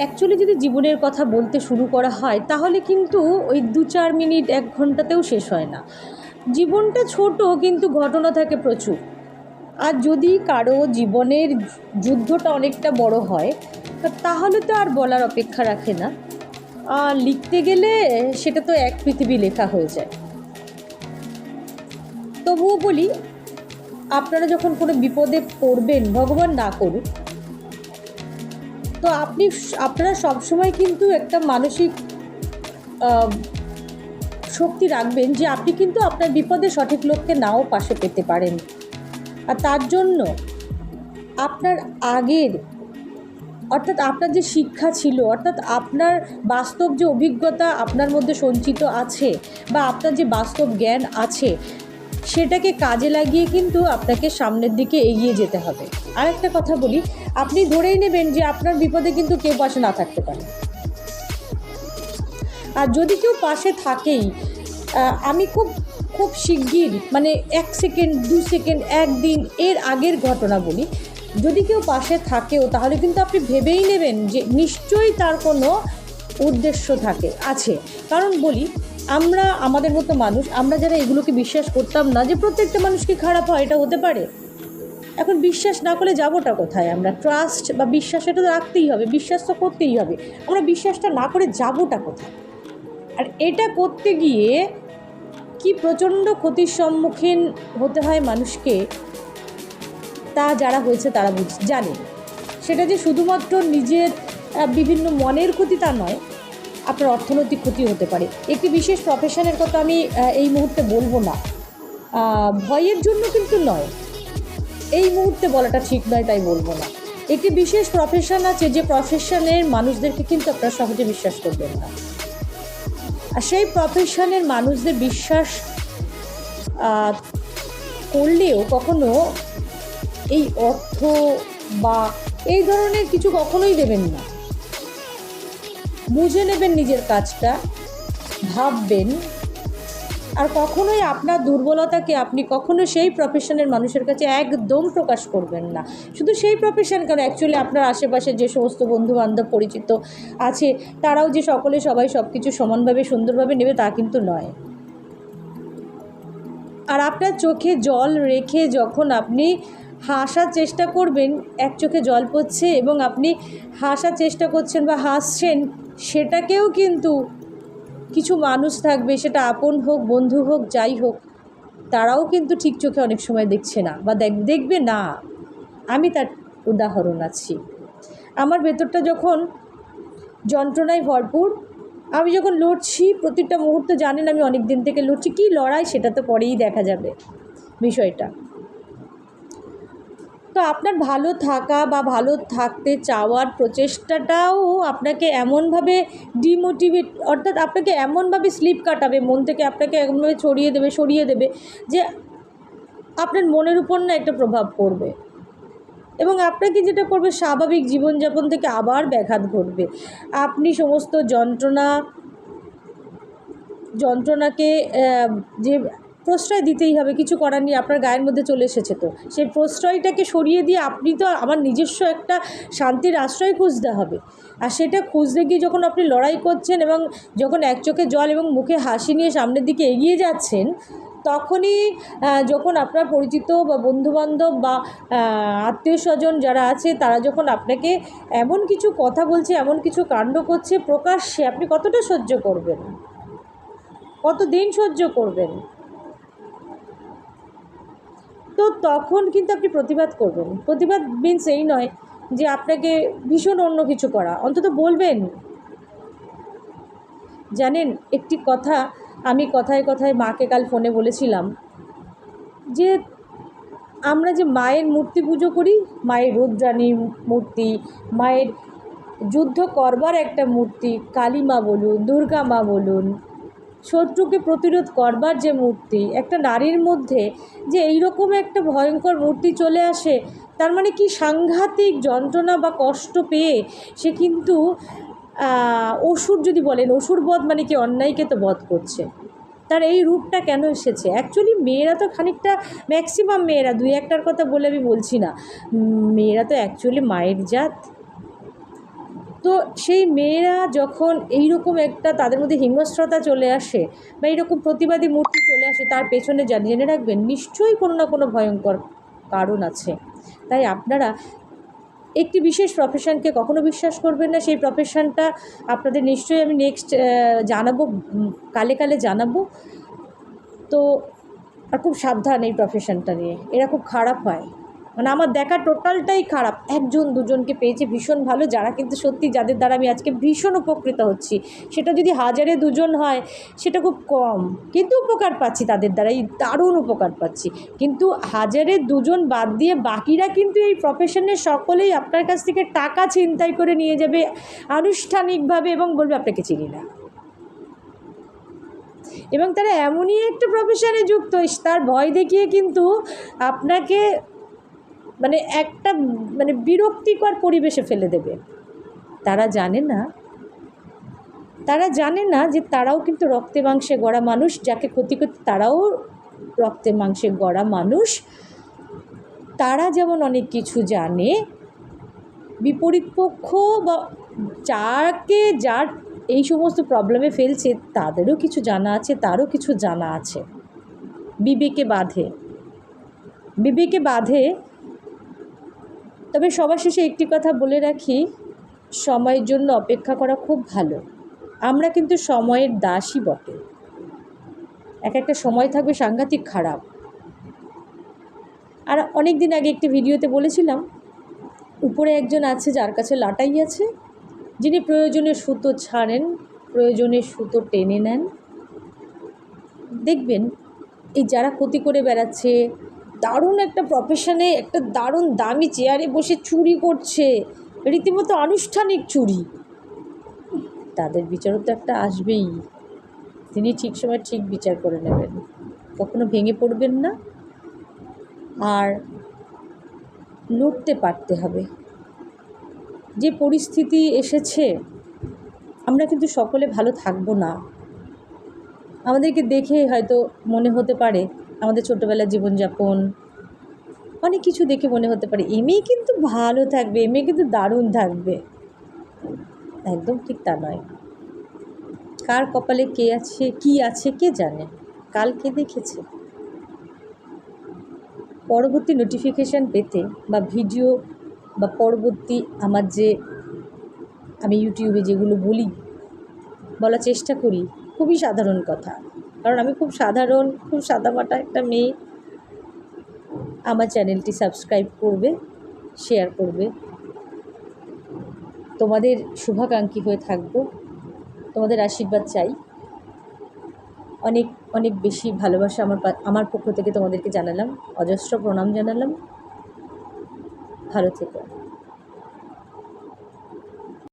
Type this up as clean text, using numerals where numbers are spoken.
Actually যদি জীবনের কথা বলতে শুরু করা হয় তাহলে কিন্তু ওই 2-4 মিনিট 1 ঘন্টাতেও শেষ হয় না। জীবনটা ছোট, কিন্তু ঘটনা থাকে প্রচুর। আর যদি কারো জীবনের যুদ্ধটা অনেকটা বড় হয় তাহলে তো আর বলার অপেক্ষা রাখে না। লিখতে গেলে সেটা তো এক পৃথিবী লেখা হয়ে যায়। তবুও বলি, আপনারা যখন কোনো বিপদে পড়বেন, ভগবান না করুক, তো আপনারা সবসময় কিন্তু একটা মানসিক শক্তি রাখবেন যে আপনি কিন্তু আপনার বিপদে সঠিক লোককে নাও পাশে পেতে পারেন। আর তার জন্য আপনার আগের, অর্থাৎ আপনার যে শিক্ষা ছিল, অর্থাৎ আপনার বাস্তব যে অভিজ্ঞতা আপনার মধ্যে সঞ্চিত আছে বা আপনার যে বাস্তব জ্ঞান আছে, সেটাকে কাজে লাগিয়ে কিন্তু আপনাকে সামনের দিকে এগিয়ে যেতে হবে। আর একটা কথা বলি, আপনি ধরেই নেবেন যে আপনার বিপদে কিন্তু কেউ পাশে না থাকতে পারে। আর যদি কেউ পাশে থাকেই, আমি খুব খুব শিগগির, মানে 1 সেকেন্ড 2 সেকেন্ড 1 দিন এর আগের ঘটনা বলি, যদি কেউ পাশে থাকেও তাহলে কিন্তু আপনি ভেবেই নেবেন যে নিশ্চয়ই তার কোনো উদ্দেশ্য আছে। কারণ বলি, আমরা আমাদের মতো মানুষ, আমরা যারা এগুলোকে বিশ্বাস করতাম না যে প্রত্যেকটা মানুষ কি খারাপ হয়, এটা হতে পারে, এখন বিশ্বাস না করলে যাবোটা কোথায়? আমরা ট্রাস্ট বা বিশ্বাস এটা তো রাখতেই হবে, বিশ্বাস তো করতেই হবে। আমরা বিশ্বাসটা না করে যাবোটা কোথায়? আর এটা করতে গিয়ে কি প্রচণ্ড ক্ষতির সম্মুখীন হতে হয় মানুষকে, তা যারা হয়েছে তারা জানে। সেটা যে শুধুমাত্র নিজের বিভিন্ন মনের ক্ষতি তা নয়, আপনার অর্থনৈতিক ক্ষতি হতে পারে। একটি বিশেষ প্রফেশনের কথা আমি এই মুহূর্তে বলবো না, ভয়ের জন্য কিন্তু নয়, এই মুহূর্তে বলাটা ঠিক নয়, তাই বলবো না। একটি বিশেষ প্রফেশন আছে, যে প্রফেশনের মানুষদেরকে কিন্তু আপনারা সহজে বিশ্বাস করবেন না। আর সেই প্রফেশনের মানুষদের বিশ্বাস করলেও কখনো এই অর্থ বা এই ধরনের কিছু কখনোই দেবেন না। বুঝে নেবেন নিজের কাজটা, ভাববেন, আর কখনোই আপনার দুর্বলতাকে আপনি কখনো সেই প্রফেশনের মানুষের কাছে একদম প্রকাশ করবেন না। শুধু সেই প্রফেশন কেন, অ্যাকচুয়ালি আপনার আশেপাশে যে সমস্ত বন্ধুবান্ধব পরিচিত আছে তারাও যে সবাই সব কিছু সমানভাবে সুন্দরভাবে নেবে তা কিন্তু নয়। আর আপনার চোখে জল রেখে যখন আপনি হাসার চেষ্টা করবেন, এক চোখে জল পড়ছে এবং আপনি হাসার চেষ্টা করছেন বা হাসছেন, সেটাকেও কিন্তু কিছু মানুষ থাকবে, সেটা আপন হোক বন্ধু হোক যাই হোক, তারাও কিন্তু ঠিক চোখে অনেক সময় দেখছে না বা দেখবে না। আমি তার উদাহরণ আছি। আমার ভেতরটা যখন যন্ত্রণায় ভরপুর, আমি যখন লড়ছি, প্রতিটা মুহূর্তে জানেন আমি অনেক দিন থেকে লড়ছি, কী লড়াই সেটা তো পরেই দেখা যাবে বিষয়টা। তো আপনার ভালো থাকা বা ভালো থাকতে চাওয়ার প্রচেষ্টাটাও আপনাকে এমনভাবে ডিমোটিভেট, অর্থাৎ আপনাকে এমনভাবে স্লিপ কাটাবে, মন থেকে আপনাকে এমনভাবে সরিয়ে দেবে যে আপনার মনের উপর না একটা প্রভাব পড়বে এবং আপনাকে যেটা করবে, স্বাভাবিক জীবনযাপন থেকে আবার ব্যাঘাত ঘটবে। আপনি সমস্ত যন্ত্রণাকে যে প্রশ্রয় দিতেই হবে, কিছু করার নেই, আপনার গায়ের মধ্যে চলে এসেছে, তো সেই প্রশ্রয়টাকে সরিয়ে দিয়ে আপনি তো আমার নিজস্ব একটা শান্তির আশ্রয় খুঁজতে হবে। আর সেটা খুঁজতে গিয়ে যখন আপনি লড়াই করছেন এবং যখন এক চোখে জল এবং মুখে হাসি নিয়ে সামনের দিকে এগিয়ে যাচ্ছেন, তখনই যখন আপনার পরিচিত বা বন্ধুবান্ধব বা আত্মীয় স্বজন যারা আছে তারা যখন আপনাকে এমন কিছু কথা বলছে, এমন কিছু কাণ্ড করছে প্রকাশ্যে, আপনি কতটা সহ্য করবেন, কতদিন সহ্য করবেন? তো তখন কিন্তু আপনি প্রতিবাদ করবেন। প্রতিবাদ মিন্স এই নয় যে আপনাকে ভীষণ অন্য কিছু করা, অন্তত বলবেন। জানেন, একটি কথা আমি কথায় কথায় মাকে কাল ফোনে বলেছিলাম যে আমরা যে মায়ের মূর্তি পুজো করি, মায়ের রুদ্রাণীর মূর্তি, মায়ের যুদ্ধ করবার একটা মূর্তি, কালী মা বলুন, দুর্গা মা বলুন, শত্রুকে প্রতিরোধ করবার যে মূর্তি, একটা নারীর মধ্যে যে এইরকম একটা ভয়ঙ্কর মূর্তি চলে আসে, তার মানে কি সাংঘাতিক যন্ত্রণা বা কষ্ট পেয়ে সে কিন্তু অসুর, যদি বলেন অসুর বধ, মানে কি অন্যায়কে তো বধ করছে। তার এই রূপটা কেন এসেছে? অ্যাকচুয়ালি মেয়েরা তো খানিকটা, ম্যাক্সিমাম মেয়েরা, 2-1টার কথা বলে আমি বলছি না, মেয়েরা তো অ্যাকচুয়ালি মায়ের জাত। তো সেই মেয়েরা যখন এইরকম একটা তাদের মধ্যে হিংস্রতা চলে আসে বা এইরকম প্রতিবাদী মূর্তি চলে আসে, তার পেছনে জেনে রাখবেন নিশ্চয়ই কোনো না কোনো ভয়ঙ্কর কারণ আছে। তাই আপনারা একটি বিশেষ প্রফেশনকে কখনো বিশ্বাস করবেন না। সেই প্রফেশনটা আপনাদের নিশ্চয়ই আমি নেক্সট জানাবো, কালে জানাবো। তো আর খুব সাবধান এই প্রফেশনটা নিয়ে, এরা খুব খারাপ হয়, মানে আমার দেখা টোটালটাই খারাপ। একজন দুজনকে পেয়েছে ভীষণ ভালো, যারা কিন্তু সত্যি যাদের দ্বারা আমি আজকে ভীষণ উপকৃত হচ্ছি। সেটা যদি 1000-এ 2 জন হয় সেটা খুব কম, কিন্তু উপকার পাচ্ছি তাদের দ্বারাই, দারুণ উপকার পাচ্ছি। কিন্তু 1000-এ 2 জন বাদ দিয়ে বাকিরা কিন্তু এই প্রফেশনের সকলেই আপনার কাছ থেকে টাকা ছিনতাই করে নিয়ে যাবে আনুষ্ঠানিকভাবে এবং বলবে আপনাকে চিনি না। এবং তারা এমনই একটা প্রফেশনে যুক্ত, তার ভয় দেখিয়ে কিন্তু আপনাকে মানে একটা মানে বিরক্তিকর পরিবেশে ফেলে দেবে। তারা জানে না যে তারাও কিন্তু রক্তে মাংসে গড়া মানুষ, যাকে ক্ষতি করতে তারাও রক্তে মাংসে গড়া মানুষ। তারা যেমন অনেক কিছু জানে, বিপরীত পক্ষ বা যার এই সমস্ত প্রবলেমে ফেলছে তাদেরও কিছু জানা আছে, তারও কিছু জানা আছে। বিবেকে বাঁধে। তবে সবার শেষে একটি কথা বলে রাখি, সময়ের জন্য অপেক্ষা করা খুব ভালো। আমরা কিন্তু সময়ের দাসই বটে। একটা সময় থাকবে সাংঘাতিক খারাপ। আর অনেক দিন আগে একটি ভিডিওতে বলেছিলাম, উপরে একজন আছে যার কাছে লাটাই আছে, যিনি প্রয়োজনে সুতো ছাড়েন, প্রয়োজনে সুতো টেনে নেন। দেখবেন এই যারা ক্ষতি করে বেড়াচ্ছে, দারুণ একটা প্রফেশনে একটা দারুণ দামি চেয়ারে বসে চুরি করছে, রীতিমতো আনুষ্ঠানিক চুরি, তাদের বিচারও তো একটা আসবেই। তিনি ঠিক সময় ঠিক বিচার করে নেবেন, কখনো ভেঙে পড়বেন না। আর লড়তে পারতে হবে। যে পরিস্থিতি এসেছে, আমরা কিন্তু সকলে ভালো থাকবো না। আমাদেরকে দেখে হয়তো মনে হতে পারে আমাদের ছোটোবেলার জীবনযাপন, অনেক কিছু দেখে মনে হতে পারে এ মেয়ে কিন্তু ভালো থাকবে, এ মেয়ে কিন্তু দারুণ থাকবে। একদম ঠিক তা নয়। কার কপালে কে আছে কি আছে কে জানে, কাল কে দেখেছে। পরবর্তী নোটিফিকেশান পেতে বা ভিডিও বা পরবর্তী আমি ইউটিউবে যেগুলো বলার চেষ্টা করি, খুবই সাধারণ কথা, কারণ আমি খুব সাধারণ, খুব সাদামাটা একটা মেয়ে। আমার চ্যানেলটি সাবস্ক্রাইব করবে, শেয়ার করবে। তোমাদের শুভাকাঙ্ক্ষী হয়ে থাকব, তোমাদের আশীর্বাদ চাই। অনেক অনেক বেশি ভালোবাসা আমার পক্ষ থেকে তোমাদেরকে জানালাম, অজস্র প্রণাম জানালাম। ভালো থেকো।